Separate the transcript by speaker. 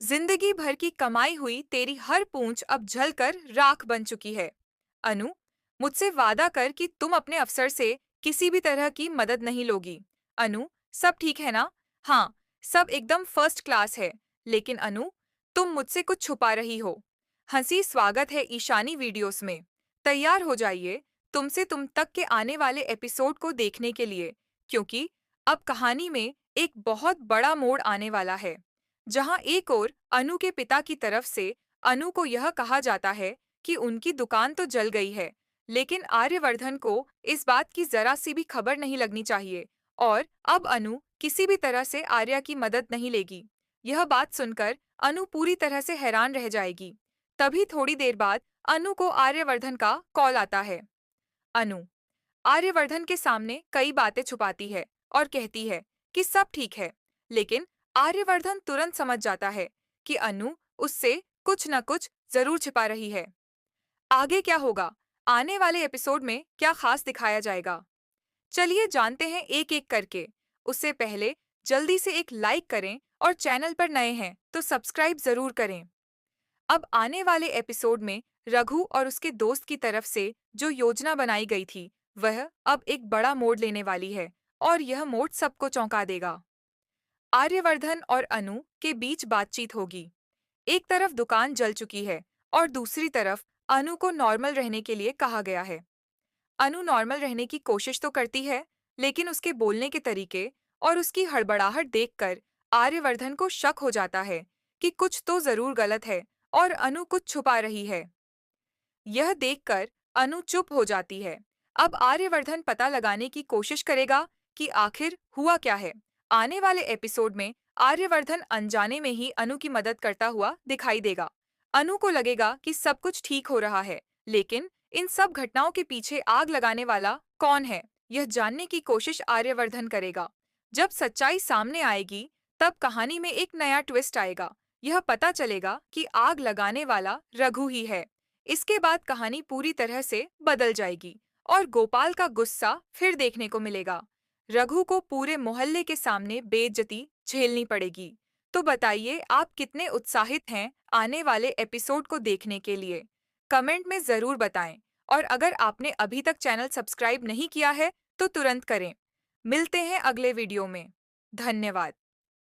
Speaker 1: जिंदगी भर की कमाई हुई तेरी हर पूंछ अब जलकर राख बन चुकी है। अनु, मुझसे वादा कर कि तुम अपने अफसर से किसी भी तरह की मदद नहीं लोगी। अनु, सब ठीक है ना? हाँ, सब एकदम फर्स्ट क्लास है। लेकिन अनु, तुम मुझसे कुछ छुपा रही हो। हंसी स्वागत है ईशानी वीडियोस में। तैयार हो जाइए तुमसे तुम तक के आने वाले एपिसोड को देखने के लिए, क्योंकि अब कहानी में एक बहुत बड़ा मोड़ आने वाला है। जहां एक ओर अनु के पिता की तरफ से अनु को यह कहा जाता है कि उनकी दुकान तो जल गई है, लेकिन आर्यवर्धन को इस बात की जरा सी भी खबर नहीं लगनी चाहिए और अब अनु किसी भी तरह से आर्या की मदद नहीं लेगी। यह बात सुनकर अनु पूरी तरह से हैरान रह जाएगी। तभी थोड़ी देर बाद अनु को आर्यवर्धन का कॉल आता है। अनु आर्यवर्धन के सामने कई बातें छुपाती है और कहती है कि सब ठीक है, लेकिन आर्यवर्धन तुरंत समझ जाता है कि अनु उससे कुछ न कुछ जरूर छिपा रही है। आगे क्या होगा? आने वाले एपिसोड में क्या खास दिखाया जाएगा? चलिए जानते हैं एक एक करके। उससे पहले जल्दी से एक लाइक करें और चैनल पर नए हैं तो सब्सक्राइब जरूर करें। अब आने वाले एपिसोड में रघु और उसके दोस्त की तरफ से जो योजना बनाई गई थी, वह अब एक बड़ा मोड़ लेने वाली है और यह मोड़ सबको चौंका देगा। आर्यवर्धन और अनु के बीच बातचीत होगी। एक तरफ दुकान जल चुकी है और दूसरी तरफ अनु को नॉर्मल रहने के लिए कहा गया है। अनु नॉर्मल रहने की कोशिश तो करती है, लेकिन उसके बोलने के तरीके और उसकी हड़बड़ाहट देखकर आर्यवर्धन को शक हो जाता है कि कुछ तो जरूर गलत है और अनु कुछ छुपा रही है। यह देखकर अनु चुप हो जाती है। अब आर्यवर्धन पता लगाने की कोशिश करेगा कि आखिर हुआ क्या है। आने वाले एपिसोड में आर्यवर्धन अनजाने में ही अनु की मदद करता हुआ दिखाई देगा। अनु को लगेगा कि सब कुछ ठीक हो रहा है, लेकिन इन सब घटनाओं के पीछे आग लगाने वाला कौन है, यह जानने की कोशिश आर्यवर्धन करेगा। जब सच्चाई सामने आएगी, तब कहानी में एक नया ट्विस्ट आएगा। यह पता चलेगा कि आग लगाने वाला रघु ही है। इसके बाद कहानी पूरी तरह से बदल जाएगी और गोपाल का गुस्सा फिर देखने को मिलेगा। रघु को पूरे मोहल्ले के सामने बेइज्जती झेलनी पड़ेगी। तो बताइए, आप कितने उत्साहित हैं आने वाले एपिसोड को देखने के लिए? कमेंट में जरूर बताएं और अगर आपने अभी तक चैनल सब्सक्राइब नहीं किया है तो तुरंत करें। मिलते हैं अगले वीडियो में। धन्यवाद।